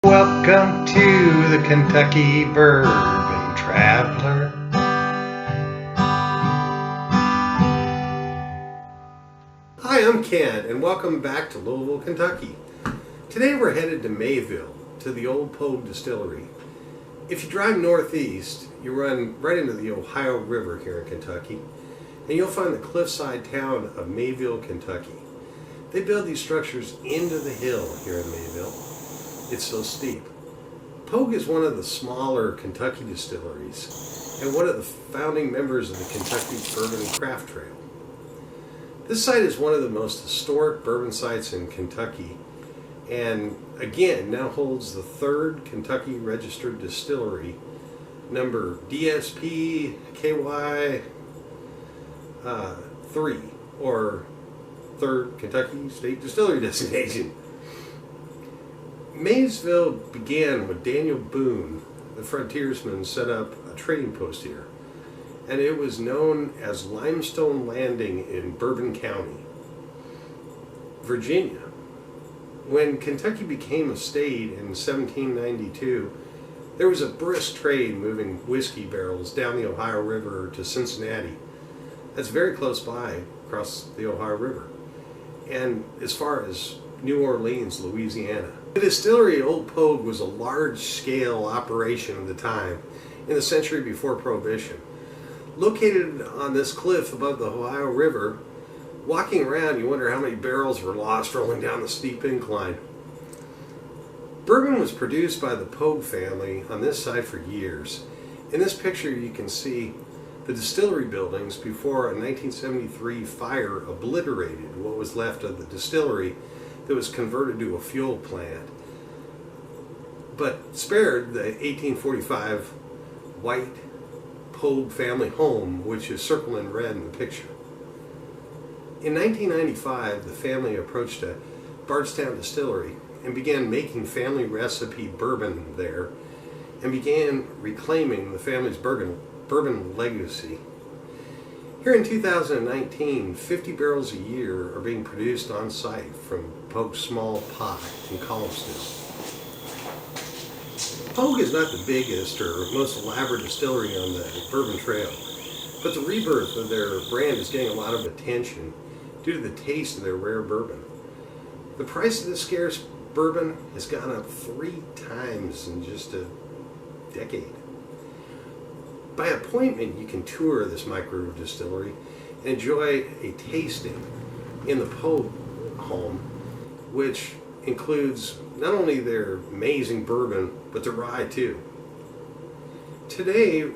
Welcome to the Kentucky Bourbon Traveler. Hi, I'm Ken, and welcome back to Louisville, Kentucky. Today we're headed to Mayville, to the old Pogue Distillery. If you drive northeast, you run right into the Ohio River here in Kentucky, and you'll find the cliffside town of Mayville, Kentucky. They build these structures into the hill here in Mayville. It's so steep. Pogue is one of the smaller Kentucky distilleries and one of the founding members of the Kentucky Bourbon Craft Trail. This site is one of the most historic bourbon sites in Kentucky, and again now holds the third Kentucky registered distillery, number DSP KY 3, or third Kentucky State Distillery designation. Maysville began when Daniel Boone, the frontiersman, set up a trading post here, and it was known as Limestone Landing in Bourbon County, Virginia. When Kentucky became a state in 1792, there was a brisk trade moving whiskey barrels down the Ohio River to Cincinnati. That's very close by, across the Ohio River, and as far as New Orleans, Louisiana. The distillery Old Pogue was a large-scale operation at the time, in the century before Prohibition. Located on this cliff above the Ohio River, walking around you wonder how many barrels were lost rolling down the steep incline. Bourbon was produced by the Pogue family on this site for years. In this picture you can see the distillery buildings before a 1973 fire obliterated what was left of the distillery that was converted to a fuel plant, but spared the 1845 white Pogue family home, which is circled in red in the picture. In 1995, the family approached a Bardstown distillery and began making family recipe bourbon there, and began reclaiming the family's bourbon legacy. Here in 2019, 50 barrels a year are being produced on site from Pogue's small pot in Columnsville. Pogue is not the biggest or most elaborate distillery on the Bourbon Trail, but the rebirth of their brand is getting a lot of attention due to the taste of their rare bourbon. The price of this scarce bourbon has gone up 3 times in just a decade. By appointment, you can tour this micro distillery and enjoy a tasting in the Pogue home, which includes not only their amazing bourbon, but the rye too. Today,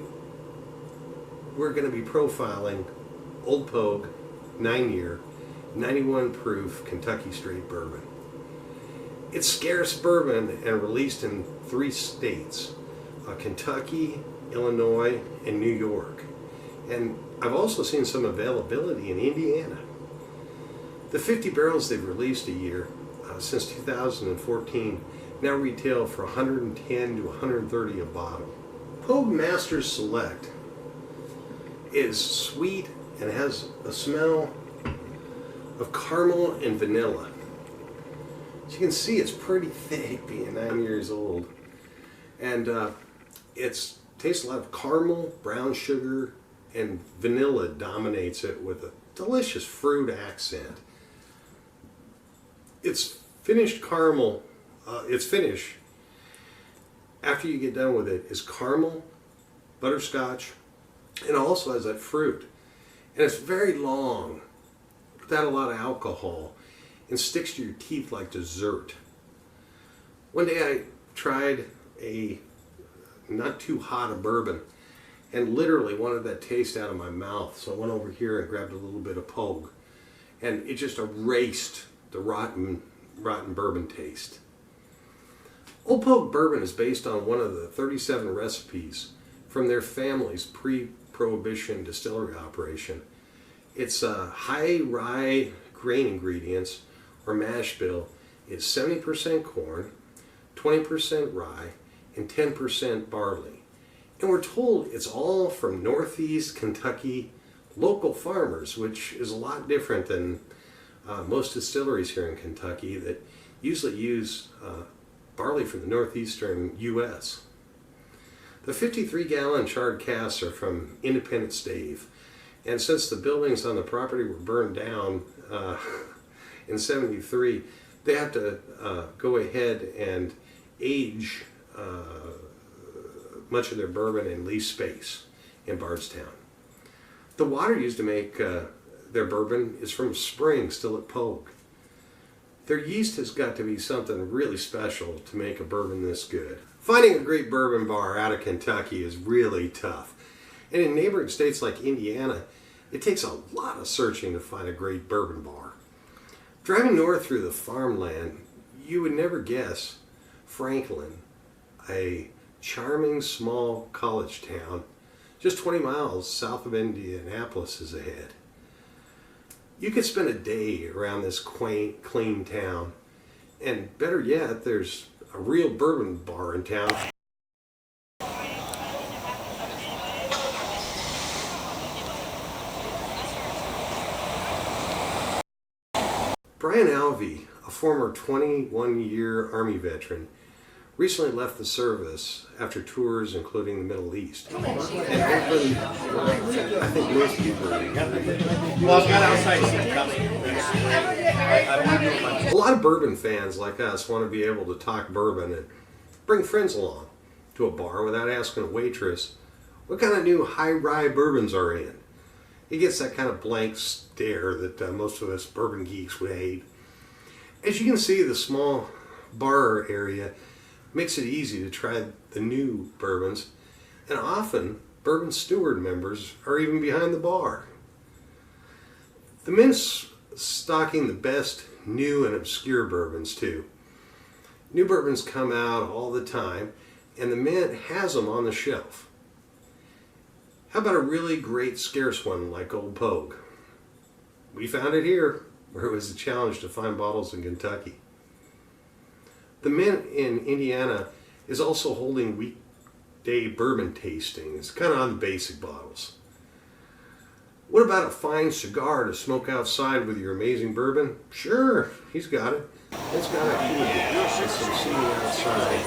we're going to be profiling Old Pogue 9-year, 91 proof Kentucky straight bourbon. It's scarce bourbon and released in 3 states, Kentucky, Illinois, and New York. And I've also seen some availability in Indiana. The 50 barrels they've released a year since 2014 now retail for $110 to $130 a bottle. Pogue Master's Select is sweet and has a smell of caramel and vanilla. As you can see, it's pretty thick, being 9 years old, and it tastes a lot of caramel, brown sugar, and vanilla dominates it with a delicious fruit accent. Its finished caramel, its finish, after you get done with it, is caramel, butterscotch, and also has that fruit. And it's very long, without a lot of alcohol, and sticks to your teeth like dessert. One day I tried a not too hot a bourbon and literally wanted that taste out of my mouth, so I went over here and grabbed a little bit of Pogue, and it just erased the rotten bourbon taste. Old Pogue bourbon is based on one of the 37 recipes from their family's pre-Prohibition distillery operation. Its high rye grain ingredients, or mash bill, is 70% corn, 20% rye, and 10% barley. And we're told it's all from Northeast Kentucky local farmers, which is a lot different than most distilleries here in Kentucky that usually use barley from the northeastern U.S. The 53-gallon charred casks are from Independent Stave, and since the buildings on the property were burned down in '73, they have to go ahead and age much of their bourbon in leased space in Bardstown. The water used to make their bourbon is from a spring still at Pogue. Their yeast has got to be something really special to make a bourbon this good. Finding a great bourbon bar out of Kentucky is really tough. And in neighboring states like Indiana, it takes a lot of searching to find a great bourbon bar. Driving north through the farmland, you would never guess Franklin, a charming small college town just 20 miles south of Indianapolis, is ahead. You could spend a day around this quaint, clean town, and better yet, there's a real bourbon bar in town. Brian Alvey, a former 21-year Army veteran, recently left the service after tours including the Middle East. And opened, I think most people a lot of bourbon fans like us want to be able to talk bourbon and bring friends along to a bar without asking a waitress what kind of new high rye bourbons are in. It gets that kind of blank stare that most of us bourbon geeks would hate. As you can see, the small bar area makes it easy to try the new bourbons, and often bourbon steward members are even behind the bar. The mint's stocking the best new and obscure bourbons too. New bourbons come out all the time, and the mint has them on the shelf. How about a really great scarce one like Old Pogue? We found it here, where it was a challenge to find bottles in Kentucky. The Mint in Indiana is also holding weekday bourbon tastings, kind of on the basic bottles. What about a fine cigar to smoke outside with your amazing bourbon? Sure, he's got it. It's got a humidor system seating outside.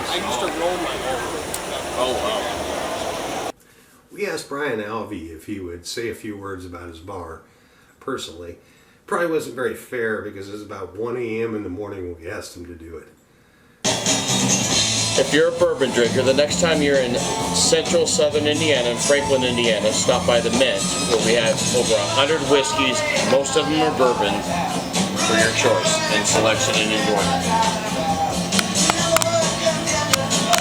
I used to roll my own. Oh, wow. We asked Brian Alvey if he would say a few words about his bar, personally. Probably wasn't very fair because it was about 1 a.m. in the morning when we asked him to do it. If you're a bourbon drinker, the next time you're in central southern Indiana, in Franklin, Indiana, stop by the Mint, where we have over 100 whiskeys. Most of them are bourbon for your choice and selection and enjoyment.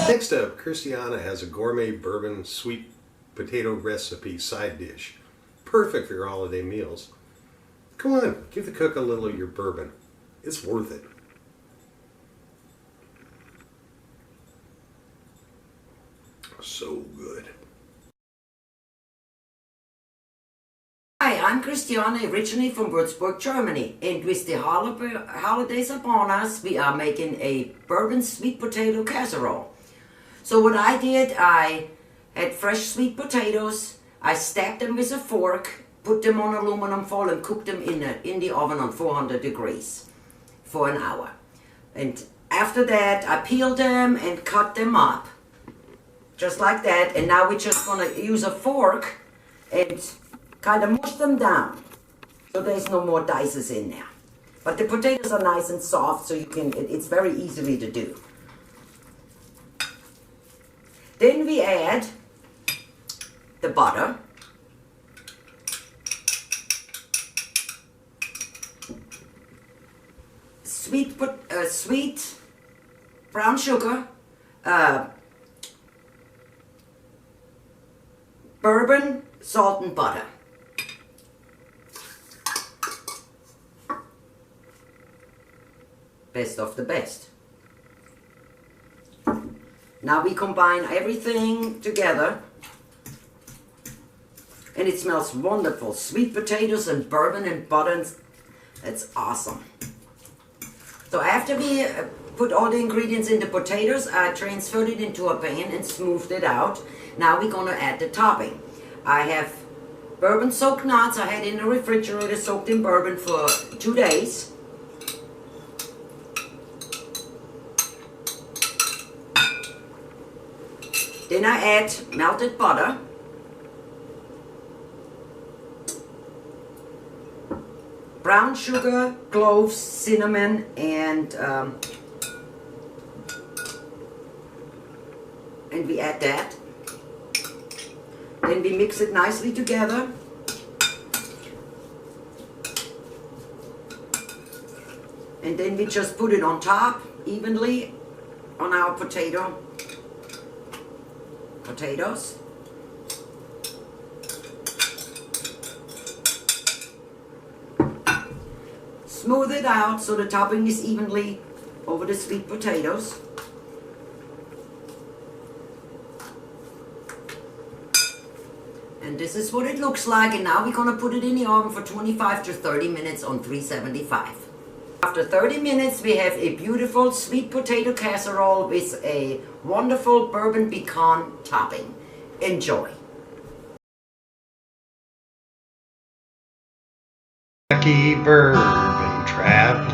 Next up, Christiana has a gourmet bourbon sweet potato recipe side dish. Perfect for your holiday meals. Come on, give the cook a little of your bourbon. It's worth it. So good. Hi, I'm Christiane, originally from Würzburg, Germany. And with the holidays upon us, we are making a bourbon sweet potato casserole. So what I did, I had fresh sweet potatoes. I stacked them with a fork, put them on aluminum foil and cooked them in the oven on 400 degrees for an hour. And after that, I peeled them and cut them up. Just like that. And now we're just going to use a fork and kind of mush them down. So there's no more dices in there. But the potatoes are nice and soft, so you can. It's very easily to do. Then we add the butter. Sweet brown sugar, bourbon, salt and butter. Best of the best. Now we combine everything together and it smells wonderful. Sweet potatoes and bourbon and butter, it's awesome. So after we put all the ingredients in the potatoes, I transferred it into a pan and smoothed it out. Now we're going to add the topping. I have bourbon soaked nuts I had in the refrigerator, soaked in bourbon for 2 days. Then I add melted butter. Brown sugar, cloves, cinnamon, and we add that. Then we mix it nicely together. And then we just put it on top evenly on our potatoes. Smooth it out so the topping is evenly over the sweet potatoes. And this is what it looks like, and now we're going to put it in the oven for 25 to 30 minutes on 375. After 30 minutes we have a beautiful sweet potato casserole with a wonderful bourbon pecan topping. Enjoy! Kentucky Bourbon Traveler.